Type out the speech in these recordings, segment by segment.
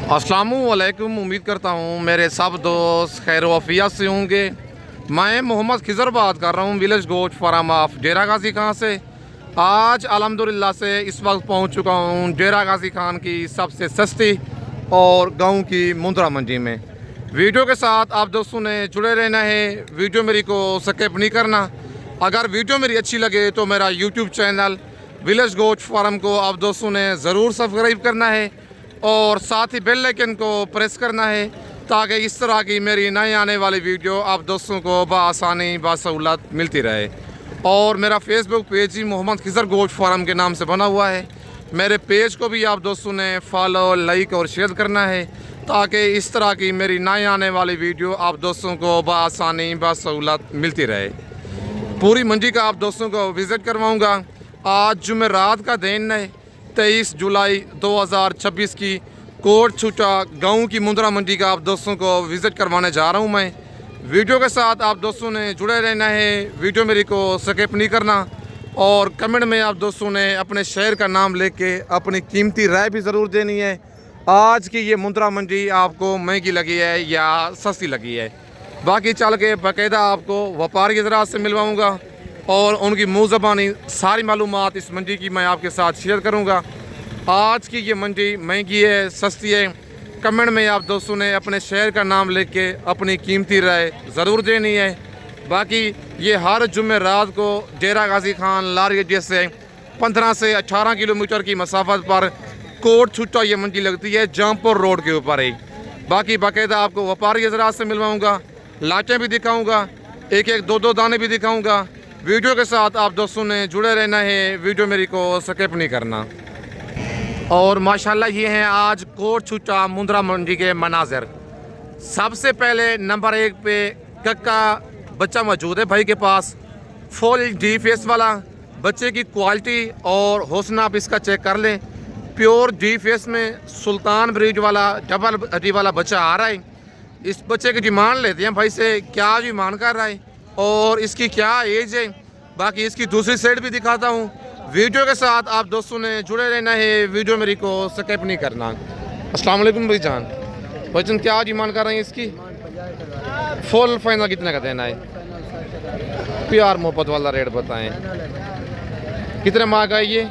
अस्सलामुअलैकुम। उम्मीद करता हूँ मेरे सब दोस्त खैर वफियत से होंगे। मैं मोहम्मद खिज़र बात कर रहा हूँ विलेज गोट फार्म ऑफ डेरा गाजी खान से। आज अल्हम्दुलिल्लाह से इस वक्त पहुँच चुका हूँ डेरा गाजी खान की सबसे सस्ती और गाँव की मुंद्रा मंडी में। वीडियो के साथ आप दोस्तों ने जुड़े रहना है, वीडियो मेरी को स्किप नहीं करना। अगर वीडियो मेरी अच्छी लगे तो मेरा YouTube channel village goat farm को आप दोस्तों ने ज़रूर सब्सक्राइब करना है और साथ ही बेल आइकन को प्रेस करना है ताकि इस तरह की मेरी नई आने वाली वीडियो आप दोस्तों को बआसानी बासहूलत मिलती रहे। और मेरा फेसबुक पेज ही मोहम्मद खिज़र गोट फार्म के नाम से बना हुआ है। मेरे पेज को भी आप दोस्तों ने फॉलो, लाइक और शेयर करना है ताकि इस तरह की मेरी नई आने वाली वीडियो आप दोस्तों को बआसानी बासहूलत मिलती रहे। पूरी मंडी का आप दोस्तों को विज़िट करवाऊँगा। आज जुमेरात का दिन है 23 जुलाई 2026 की कोट छूटा गाँव की मुंद्रा मंडी का आप दोस्तों को विज़िट करवाने जा रहा हूं मैं। वीडियो के साथ आप दोस्तों ने जुड़े रहना है, वीडियो मेरी को स्किप नहीं करना और कमेंट में आप दोस्तों ने अपने शहर का नाम लेके अपनी कीमती राय भी ज़रूर देनी है। आज की ये मुंद्रा मंडी आपको महंगी लगी है या सस्ती लगी है। बाकी चल के बाकायदा आपको व्यापारी हज़रात से मिलवाऊँगा और उनकी मुँह ज़बानी सारी मालूमात इस मंडी की मैं आपके साथ शेयर करूंगा। आज की ये मंडी महंगी है सस्ती है, कमेंट में आप दोस्तों ने अपने शहर का नाम लेके अपनी कीमती राय ज़रूर देनी है। बाकी ये हर जुमेरात को डेरा गाजी खान लारी जैसे 15 से 18 किलोमीटर की मसाफत पर कोट छुट्टा ये मंडी लगती है, जामपुर रोड के ऊपर है। बाकी बाकायदा आपको व्यापारी हज़रात से मिलवाऊँगा, लाटें भी दिखाऊँगा, एक एक दो दाने भी दिखाऊँगा। वीडियो के साथ आप दोस्तों ने जुड़े रहना है, वीडियो मेरी को स्किप नहीं करना। और माशाल्लाह ये हैं आज कोट छुट्टा मुंद्रा मंडी के मनाज़र। सबसे पहले नंबर 1 पे कक्का बच्चा मौजूद है भाई के पास, फुल डी फेस वाला। बच्चे की क्वालिटी और हौसला आप इसका चेक कर लें। प्योर डी फेस में सुल्तान ब्रीड वाला डबल हड्डी वाला बच्चा आ रहा है। इस बच्चे की डिमांड लेते हैं भाई से, क्या डिमांड कर रहा है और इसकी क्या एज है। बाकी इसकी दूसरी साइड भी दिखाता हूँ। वीडियो के साथ आप दोस्तों ने जुड़े रहना है, वीडियो मेरी को स्किप नहीं करना। अस्सलाम वालेकुम भाईजान। भाईजान क्या डिमांड कर रहे हैं इसकी? फुल फाइनल कितने का देना है? प्यार मोहब्बत वाला रेट बताएं। कितने माह का है ये?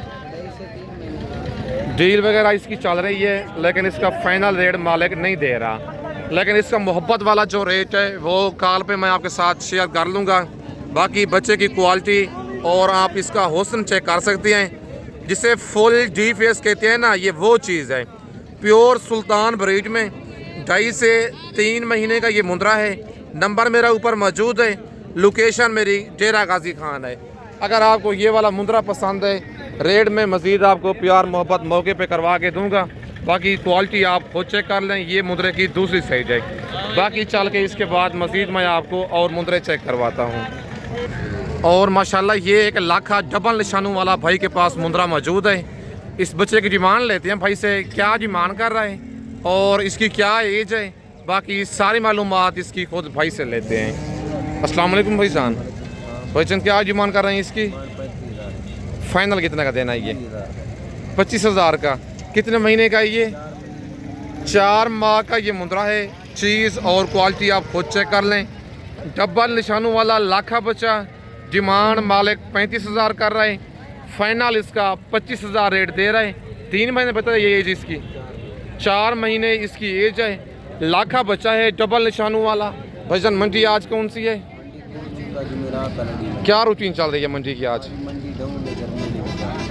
डील वगैरह इसकी चल रही है लेकिन इसका फाइनल रेट मालिक नहीं दे रहा, लेकिन इसका मोहब्बत वाला जो रेट है वो कॉल पे मैं आपके साथ शेयर कर लूँगा। बाकी बच्चे की क्वालिटी और आप इसका हौसला चेक कर सकते हैं, जिसे फुल डी फेस कहते हैं ना, ये वो चीज़ है। प्योर सुल्तान ब्रीड में 2.5 से 3 महीने का ये मुंद्रा है। नंबर मेरा ऊपर मौजूद है, लोकेशन मेरी डेरा गाजी खान है। अगर आपको ये वाला मुंद्रा पसंद है, रेट में मज़ीद आपको प्यार मोहब्बत मौके पे करवा के दूँगा। बाकी क्वालिटी आप खुद चेक कर लें, ये मुंद्रे की दूसरी साइड है। बाकी चल के इसके बाद मज़ीद मैं आपको और मुंद्रे चेक करवाता हूँ। और माशाल्लाह ये एक लाखा डबल निशानों वाला भाई के पास मुंद्रा मौजूद है। इस बच्चे की डिमांड लेते हैं भाई से, क्या डिमांड कर रहा है और इसकी क्या एज है। बाकी सारी मालूमात इसकी खुद भाई से लेते हैं। अस्सलाम वालेकुम भाईजान। भाईजान क्या डिमांड कर रहे हैं इसकी? फाइनल कितने का देना है ये? 25,000 का। कितने महीने का है ये? 4 माह का ये मुंद्रा है। चीज़ और क्वालिटी आप खुद चेक कर लें। डबल निशानों वाला लाखा बच्चा, डिमांड मालिक 35,000 कर रहा है, फाइनल इसका 25,000 रेट दे रहा है। 3 महीने बता ये एज इसकी, 4 महीने इसकी एज है। लाखा बच्चा है, डबल निशानों वाला। भाईजान मंडी आज कौन सी है? क्या रूटीन चल रही है मंडी की आज?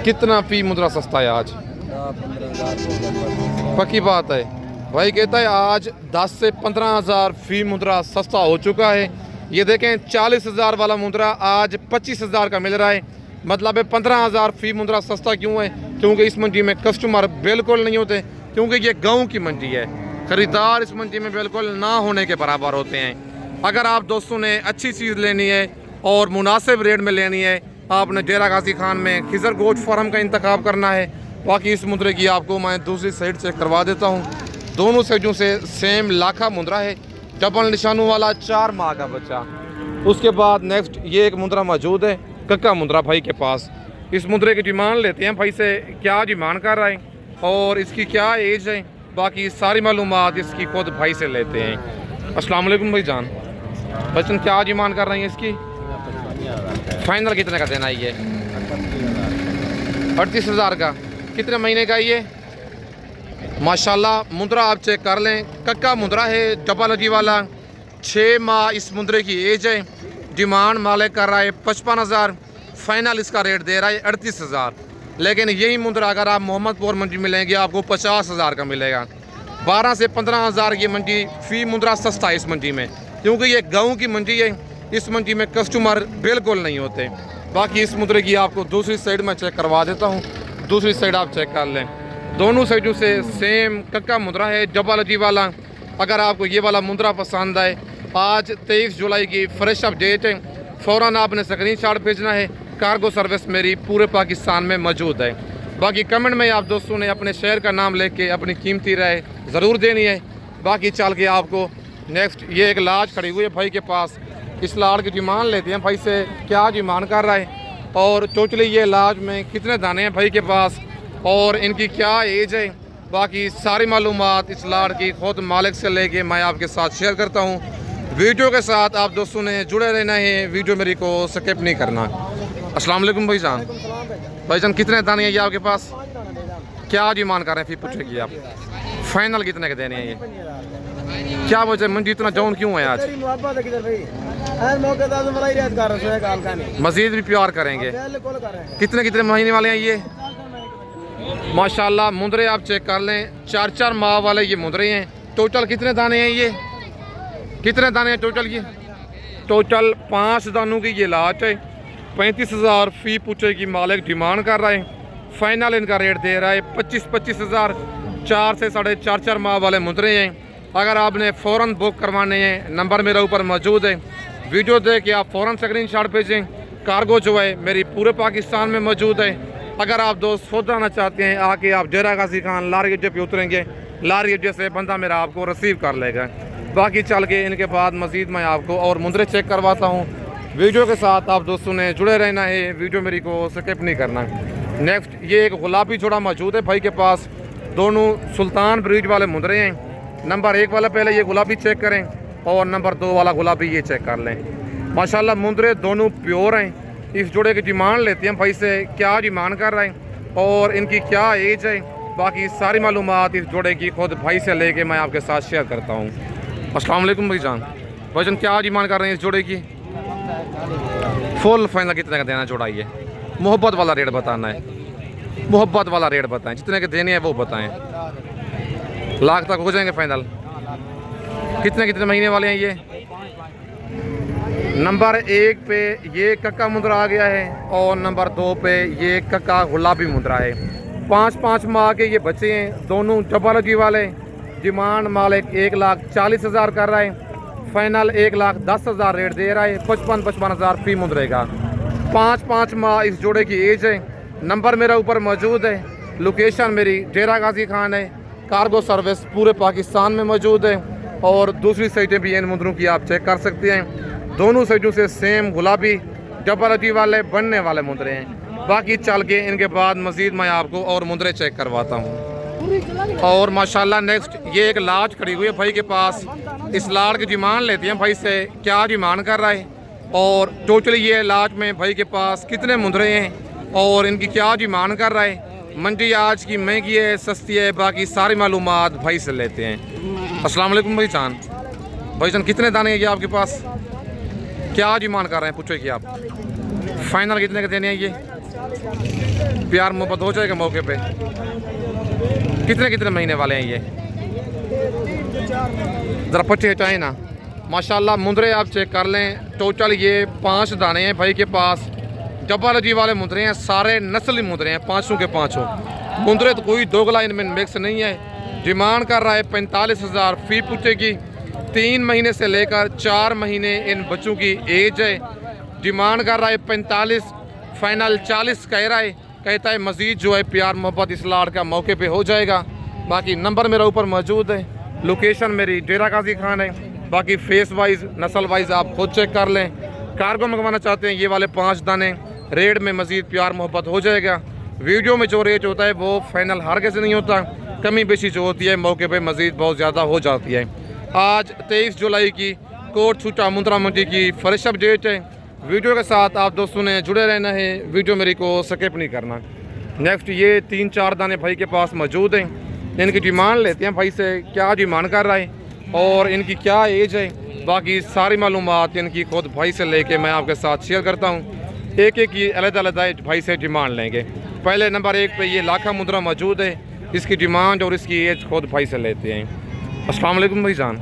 कितना फी मुद्रा सस्ता है आज? पक्की बात है भाई कहता है आज 10 से 15,000 फी मुद्रा सस्ता हो चुका है। ये देखें 40,000 वाला मुद्रा आज 25,000 का मिल रहा है। मतलब है 15,000 फी मुद्रा सस्ता क्यों है? क्योंकि इस मंडी में कस्टमर बिल्कुल नहीं होते, क्योंकि ये गांव की मंडी है। ख़रीदार इस मंडी में बिल्कुल ना होने के बराबर होते हैं। अगर आप दोस्तों ने अच्छी चीज़ लेनी है और मुनासिब रेट में लेनी है, आपने डेरा गाजी खान में खिज़र गोट फार्म का इंतखाब करना है। बाकी इस मुद्रे की आपको मैं दूसरी साइड चेक करवा देता हूँ। दोनों साइडों से सेम लाखा मुद्रा है, डबल निशानों वाला, 4 माह का बच्चा। उसके बाद नेक्स्ट ये एक मुद्रा मौजूद है, कक्का मुद्रा भाई के पास। इस मुद्रे की डिमांड लेते हैं भाई से, क्या डिमांड कर रहा है और इसकी क्या एज है। बाकी सारी मालूमात इसकी खुद भाई से लेते हैं। अस्सलाम वालेकुम भाई जान। बच्चन क्या डिमांड कर रही हैं इसकी? फाइनल कितने का देना है ये? 38,000 का। कितने महीने का ये? माशाल्लाह मुंद्रा आप चेक कर लें, कक्का मुंद्रा है, डबल लगी वाला। 6 माह इस मुंद्रे की एज है। डिमांड मालिक कर रहा है 55,000। फाइनल इसका रेट दे रहा है 38,000। लेकिन यही मुंद्रा अगर आप मोहम्मदपुर मंडी में लेंगे आपको 50,000 का मिलेगा। 12 से 15,000 की मंडी फी मुंद्रा सस्ता है इस मंडी में, क्योंकि ये गाँव की मंडी है। इस मंडी में कस्टमर बिल्कुल नहीं होते। बाकी इस मुंद्रे की आपको दूसरी साइड में चेक करवा देता हूँ। दूसरी साइड आप चेक कर लें, दोनों साइडों से सेम कक्का मुंद्रा है, डबल अजी वाला। अगर आपको ये वाला मुंद्रा पसंद आए, आज 23 जुलाई की फ्रेश अप डेट है, फ़ौरन आपने स्क्रीनशॉट भेजना है। कार्गो सर्विस मेरी पूरे पाकिस्तान में मौजूद है। बाकी कमेंट में आप दोस्तों ने अपने शहर का नाम लेके अपनी कीमती राय ज़रूर देनी है। बाकी चल के आपको नेक्स्ट ये एक लाज खड़ी हुई है भाई के पास। इस लाड़ की डिमांड लेते हैं भाई से, क्या डिमांड कर रहा है और टोटली ये लाज में कितने दाने हैं भाई के पास और इनकी क्या एज है। बाकी सारी मालूमात इस लाड़ की खुद मालिक से लेके मैं आपके साथ शेयर करता हूँ। वीडियो के साथ आप दोस्तों ने जुड़े रहना है, वीडियो मेरी को स्किप नहीं करना। अस्सलाम वालेकुम भाईजान। भाईजान कितने दाने हैं ये आपके पास? क्या डिमांड कर रहे हैं फिर पूछेगी आप? फाइनल कितने के देने हैं ये? क्या वजह मंडी इतना डाउन क्यों है आज? मजीद भी प्यार करेंगे। कितने कितने महीने वाले हैं ये? माशाल्लाह मुंद्रे आप चेक कर लें, 4-4 माह वाले ये मुंद्रे हैं। टोटल कितने दाने हैं ये? कितने दाने हैं टोटल ये? टोटल 5 दानों की ये लाट है। 35,000 फी पूछे की मालिक डिमांड कर रहा है। फाइनल इनका रेट दे रहा है 25,000। 4 से 4.5 माह वाले मुंद्रे हैं। अगर आपने फ़ौरन बुक करवाने हैं, नंबर मेरे ऊपर मौजूद है। वीडियो देख के आप फ़ौरन स्क्रीनशॉट भेजें। कार्गो जो है मेरी पूरे पाकिस्तान में मौजूद है। अगर आप दोस्त खुद आना चाहते हैं, आके आप डेरा गाजी खान लारी अड्डे पे उतरेंगे, लारी अड्डे से बंदा मेरा आपको रिसीव कर लेगा। बाकी चल के इनके बाद मज़ीद मैं आपको और मुंद्रे चेक करवाता हूँ। वीडियो के साथ आप दोस्तों ने जुड़े रहना है, वीडियो मेरी को स्किप नहीं करना। नेक्स्ट ये एक गुलाबी जोड़ा मौजूद है भाई के पास। दोनों सुल्तान ब्रीड वाले मुंद्रे हैं। नंबर 1 वाला पहले ये गुलाबी चेक करें और नंबर 2 वाला गुलाबी ये चेक कर लें। माशाल्लाह मुंद्रे दोनों प्योर हैं। इस जोड़े की डिमांड लेते हैं भाई से, क्या डिमांड कर रहे हैं और इनकी क्या एज है। बाकी सारी मालूमात इस जोड़े की खुद भाई से लेके मैं आपके साथ शेयर करता हूँ। अस्सलाम वालेकुम भाईजान। भाईजान क्या डिमांड कर रहे हैं इस जोड़े की? फुल फाइनल कितने का देना जोड़ा ये? मोहब्बत वाला रेट बताना है, मोहब्बत वाला रेट बताएं, जितने के देने हैं वो बताएं। लाख तक हो जाएंगे फाइनल? कितने कितने महीने वाले हैं ये? नंबर 1 पे ये कक्का मुंद्रा आ गया है और नंबर 2 पे ये कक्का गुलाबी मुंद्रा है। 5-5 माह के ये बच्चे हैं, दोनों डबल जी वाले। डिमांड मालिक 1,40,000 कर रहा है। फाइनल 1,10,000 रेट दे रहा है। 55,000 फी मुंद्रेगा। 5-5 माह इस जोड़े की एज है। नंबर मेरा ऊपर मौजूद है। लोकेशन मेरी डेरा गाजी खान है। कार्गो सर्विस पूरे पाकिस्तान में मौजूद है और दूसरी साइटें भी इन मुंद्रों की आप चेक कर सकते हैं। दोनों साइडों से सेम गुलाबी डबल अजी वाले बनने वाले मुंद्रे हैं। बाकी चल के इनके बाद मज़ीद मैं आपको और मुंद्रे चेक करवाता हूँ। और माशाल्लाह नेक्स्ट ये एक लाज खड़ी हुई है भाई के पास। इस लाड़ की डिमांड लेती हैं भाई से, क्या डिमांड कर रहा है और टोटली ये लाज में भाई के पास कितने मुंद्रे हैं और इनकी क्या डिमांड कर रहा है। मंडी आज की महंगी है, सस्ती है, बाकी सारी मालूमात भाई से लेते हैं। अस्सलाम वालेकुम भाईजान। भाईजान कितने दाने हैं ये आपके पास? क्या डिमांड कर रहे हैं पूछो कि आप? फाइनल कितने के देने हैं ये? प्यार मोहब्बत हो जाएगा मौके पे? कितने कितने महीने वाले हैं ये? ज़रा पट्टी हटाएं ना। माशाल्लाह मुंद्रे आप चेक कर लें। टोटल ये 5 दाने हैं भाई के पास। डबल अजी वाले मुंद्रे हैं, सारे नस्ली मुंद्रे हैं, 5 के 5 मुंद्रे। तो कोई दोगला इनमें मिक्स नहीं है। डिमांड कर रहा है 45,000 फी पूछेगी। 3 महीने से लेकर 4 महीने इन बच्चों की एज है। डिमांड कर रहा है 45, फाइनल 40 कह रहा है। कहता है मज़ीद जो है प्यार मोहब्बत इस लाड़ का मौके पे हो जाएगा। बाकी नंबर मेरा ऊपर मौजूद है। लोकेशन मेरी डेरा गाजी खान है। बाकी फेस वाइज नस्ल वाइज आप खुद चेक कर लें। कार्गो मंगवाना चाहते हैं ये वाले 5 दाने, रेट में मज़ीद प्यार मोहब्बत हो जाएगा। वीडियो में जो रेट होता है वो फाइनल हर कैसे नहीं होता। कमी बेशी जो होती है मौके पे मज़ीद बहुत ज़्यादा हो जाती है। आज 23 जुलाई की कोट छूटा मुंद्रा मंडी की फ्रेश अप डेट है। वीडियो के साथ आप दोस्तों ने जुड़े रहना है, वीडियो मेरी को स्किप नहीं करना। नेक्स्ट ये 3-4 दाने भाई के पास मौजूद हैं। इनकी डिमांड लेते हैं भाई से, क्या डिमांड कर रहा है और इनकी क्या एज है। बाकी सारी मालूमात इनकी खुद भाई से लेके मैं आपके साथ शेयर करता हूँ। एक एक की अलग-अलग भाई से डिमांड लेंगे। पहले नंबर 1 पे ये लाखा मुंद्रा मौजूद है, इसकी डिमांड और इसकी एज खुद भाई से लेते हैं। अस्सलाम वालेकुम भाईजान।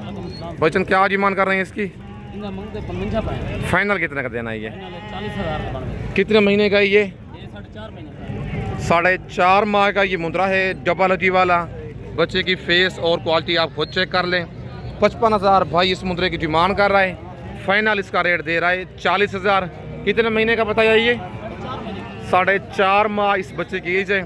भाईजान क्या डिमांड कर रहे हैं इसकी? फाइनल कितने का देना है ये? 40,000। कितने महीने का है ये? 4.5 माह का ये मुंद्रा है, डबल हड्डी वाला। बच्चे की फेस और क्वालिटी आप खुद चेक कर लें। 55,000 भाई इस मुंद्रे की डिमांड कर रहा है। फाइनल इसका रेट दे रहा है 40,000। कितने महीने का बताया ये? 4.5 माह इस बच्चे की एज है।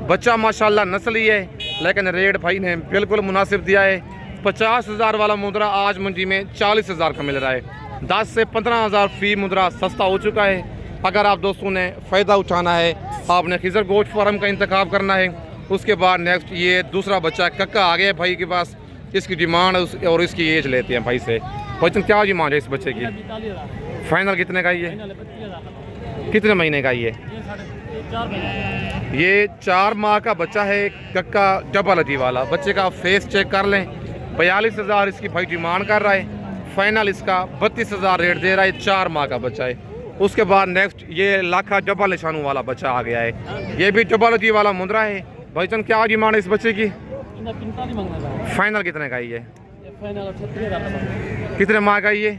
बच्चा माशाल्लाह नस्ली है, लेकिन रेट भाई ने बिल्कुल मुनासिब दिया है। 50,000 वाला मुंद्रा आज मंडी में 40,000 का मिल रहा है। 10 से 15,000 फी मुंद्रा सस्ता हो चुका है। अगर आप दोस्तों ने फ़ायदा उठाना है, आपने खिजर गोश्त फार्म का इंतखाब करना है। उसके बाद नेक्स्ट ये दूसरा बच्चा कक्का आ गया भाई के पास, इसकी डिमांड और इसकी एज लेते हैं भाई से। बच्चन क्या डिमांड है इस बच्चे की? फाइनल कितने का ये? कितने महीने का ये? 4 माह का बच्चा है, कक्का डबल हड्डी वाला। बच्चे का फेस चेक कर लें। 42,000 इसकी भाई डिमांड कर रहा है। फाइनल इसका 32,000 रेट दे रहा है। 4 माह का बच्चा है। उसके बाद नेक्स्ट ये लाखा डबल निशानों वाला बच्चा आ गया है, ये भी डबल हड्डी वाला मुंद्रा है। भाईजान क्या डिमांड है इस बच्चे की? फाइनल कितने का है ये? कितने माह का ये?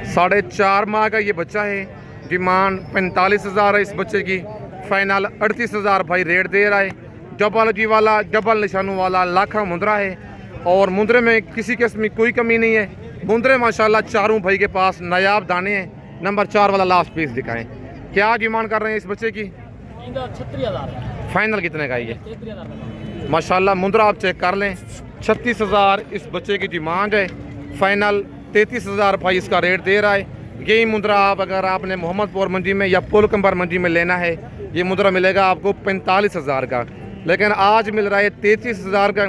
4.5 माह का ये बच्चा है। डिमांड 45,000 है इस बच्चे की। फाइनल 38,000 भाई रेट दे रहा है। डबल हड्डी वाला, डबल निशानों वाला लाखा मुंद्रा है और मुंद्रे में किसी किस्म की कोई कमी नहीं है। मुंद्रे माशाल्लाह चारों भाई के पास नायाब दाने हैं। नंबर 4 वाला लास्ट पीस दिखाएं। क्या डिमांड कर रहे हैं इस बच्चे की? 36,000। फाइनल कितने का ये? माशाल्लाह मुंद्रा आप चेक कर लें। 36,000 इस बच्चे की डिमांड है। फाइनल 33,000 भाई इसका रेट दे रहा है। यही मुंद्रा आप अगर आपने मोहम्मदपुर मंडी में या पुलकंबर मंडी में लेना है, ये मुंद्रा मिलेगा आपको 45,000 का, लेकिन आज मिल रहा है 33,000 का।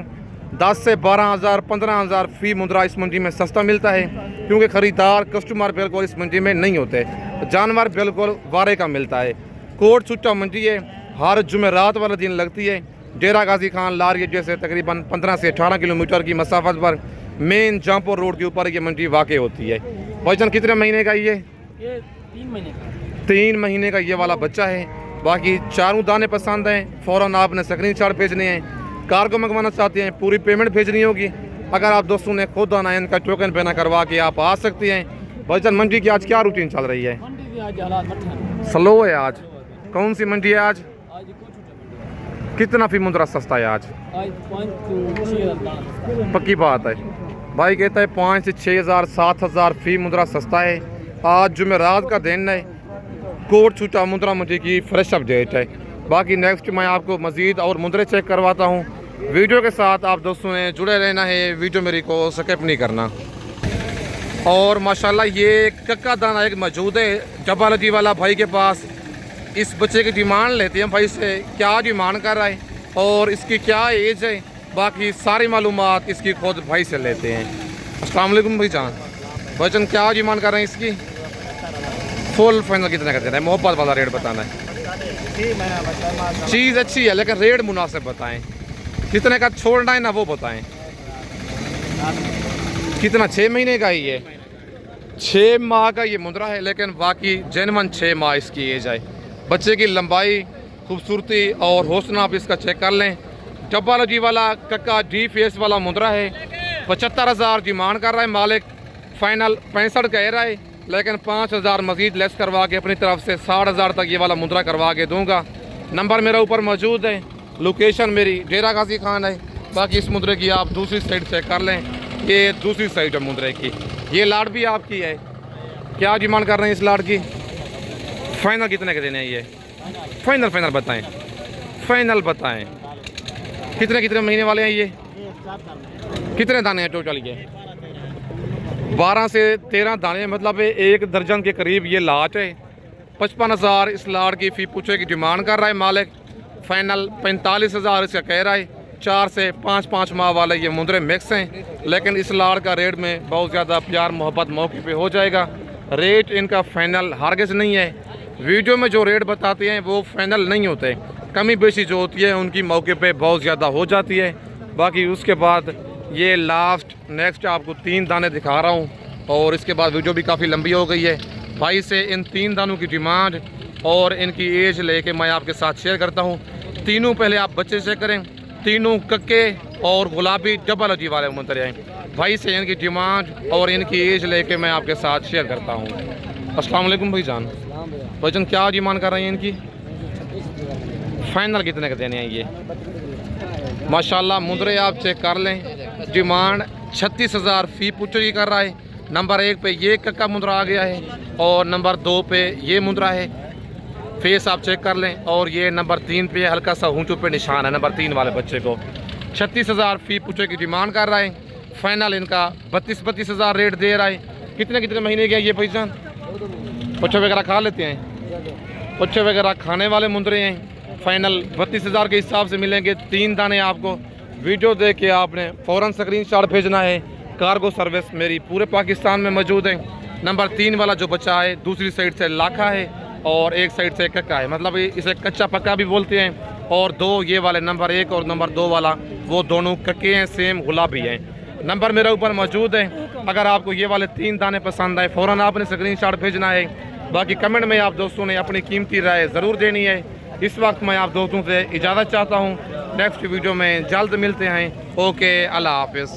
10 से 12,000 15,000 फी मुंद्रा इस मंडी में सस्ता मिलता है, क्योंकि ख़रीदार कस्टमर बिल्कुल इस मंडी में नहीं होते। जानवर बिल्कुल वारे का मिलता है। कोट छुट्टा मंडी है, हर जुमेरात वाला दिन लगती है। डेरा गाजी खान लारी जैसे तकरीबन 15 से 18 किलोमीटर की मसाफत पर मेन जमपुर रोड के ऊपर ये मंडी वाक़ होती है। भाईजान कितने महीने का ये? 3 महीने का। 3 महीने का ये वाला बच्चा है। बाकी चारों दाने पसंद हैं, फ़ौरन आपने स्क्रीनशॉट भेजने हैं। कार को मंगवाना चाहते हैं, पूरी पेमेंट भेजनी होगी। अगर आप दोस्तों ने खुद आना है, इनका टोकन पेना करवा के आप आ सकते हैं। भाईजान मंडी की आज क्या रूटीन चल रही है? मंडी की आज हालात मठे हैं। स्लो है आज। कौन सी मंडी है आज? कितना फी मुंद्रा सस्ता है आज? 5 से 6,000। पक्की बात है भाई, कहता है 5 से 6,000 7,000 फी मुंद्रा सस्ता है। आज जुमेरात का दिन है। कोट छूटा मुंद्रा मंडी की फ्रेश अप डेट है। बाकी नेक्स्ट मैं आपको मज़ीद और मुंद्रे चेक करवाता हूँ। वीडियो के साथ आप दोस्तों ने जुड़े रहना है, वीडियो मेरी को स्किप नहीं करना। और माशाल्लाह ये कक्का दाना एक मौजूद है डबल हड्डी वाला भाई के पास। इस बच्चे की डिमांड लेते हैं भाई से, क्या डिमांड कर रहा है और इसकी क्या एज है। बाकी सारी मालूमात इसकी खुद भाई से लेते हैं। अस्सलाम वालेकुम भाईजान। भाईजान क्या डिमांड कर रहे हैं इसकी? फुल फाइनल कितने का दे रहा है? मोहब्बत वाला रेट बताना है। चीज़ अच्छी है लेकिन रेट मुनासिब बताएं। कितने का छोड़ना है ना वो बताएं। कितना? 6 महीने का ही है। 6 माह का ये मुंद्रा है, लेकिन बाकी जेनवन 6 माह इसकी एज है। बच्चे की लंबाई, खूबसूरती और हौसला आप इसका चेक कर लें। डबल हड्डी वाला कक्का डी फेस वाला मुंद्रा है। 75,000 डिमांड कर रहा है मालिक। फाइनल 65 कह रहा है, लेकिन 5,000 मज़ीद लेस करवा के अपनी तरफ से 60,000 तक ये वाला मुंद्रा करवा के दूंगा। नंबर मेरा ऊपर मौजूद है। लोकेशन मेरी डेरा गाजी खान है। बाकी इस मुंद्रे की आप दूसरी साइड चेक कर लें, ये दूसरी साइड है मुंद्रे की। ये लाट भी आपकी है। क्या डिमांड कर रहे हैं इस लाट की? फाइनल कितने के देने हैं ये? फाइनल बताएं। फाइनल बताएं। कितने महीने वाले हैं ये? कितने दाने हैं टोटल ये? 12 से 13 दाने, मतलब 1 दर्जन के करीब ये लाट है। 55,000 इस लाट की फी पूछे की डिमांड कर रहा है मालिक। फाइनल 45,000 इसका कह रहा है। 4 से 5 माह वाले ये मुंदरे मिक्स हैं, लेकिन इस लाड़ का रेट में बहुत ज़्यादा प्यार मोहब्बत मौके पे हो जाएगा। रेट इनका फाइनल हरगिज़ नहीं है। वीडियो में जो रेट बताते हैं वो फाइनल नहीं होते, कमी बेशी जो होती है उनकी मौके पे बहुत ज़्यादा हो जाती है। बाकी उसके बाद ये लास्ट नेक्स्ट आपको 3 दाने दिखा रहा हूँ, और इसके बाद वीडियो भी काफ़ी लंबी हो गई है। भाई से इन 3 दानों की डिमांड और इनकी एज लेके मैं आपके साथ शेयर करता हूँ। तीनों पहले आप बच्चे चेक करें, तीनों कक्के और गुलाबी डबल अजी वाले मुंदरे हैं। भाई से इनकी डिमांड और इनकी एज लेके मैं आपके साथ शेयर करता हूँ। अस्सलाम वालेकुम भाईजान। भाईजान क्या डिमांड कर रहे हैं इनकी? फाइनल कितने के देने हैं ये? माशाल्लाह मुंदरे आप चेक कर लें। डिमांड 36,000 फी पुचरी कर रहा है। नंबर 1 पे ये कक्का मुंदरा आ गया है और नंबर 2 पे ये मुंदरा है। फेस आप चेक कर लें, और ये नंबर 3 पे हल्का सा ऊँचों पे निशान है नंबर 3 वाले बच्चे को। 36,000 फी पुचरे की डिमांड कर रहा है। फाइनल इनका 32,000 रेट दे रहा है। कितने महीने के ये भाईजान? पुच्छे वगैरह खा लेते हैं, पुच्छे वगैरह खाने वाले मुंदरे हैं। फाइनल 32,000 के हिसाब से मिलेंगे। 3 दाने आपको वीडियो देख के आपने फ़ौरन स्क्रीनशॉट भेजना है। कार्गो सर्विस मेरी पूरे पाकिस्तान में मौजूद है। नंबर 3 वाला जो बच्चा है दूसरी साइड से लाखा है और एक साइड से कक्का है, मतलब इसे कच्चा पक्का भी बोलते हैं। और 2 ये वाले नंबर 1 और नंबर 2 वाला वो दोनों कक्के हैं, सेम गुलाबी हैं। नंबर मेरे ऊपर मौजूद है। अगर आपको ये वाले 3 दाने पसंद आए फ़ौरन आपने स्क्रीनशॉट भेजना है। बाकी कमेंट में आप दोस्तों ने अपनी कीमती राय ज़रूर देनी है। इस वक्त मैं आप दोस्तों से इजाज़त चाहता हूँ। नेक्स्ट वीडियो में जल्द मिलते हैं। ओके, अल्लाह हाफिज़।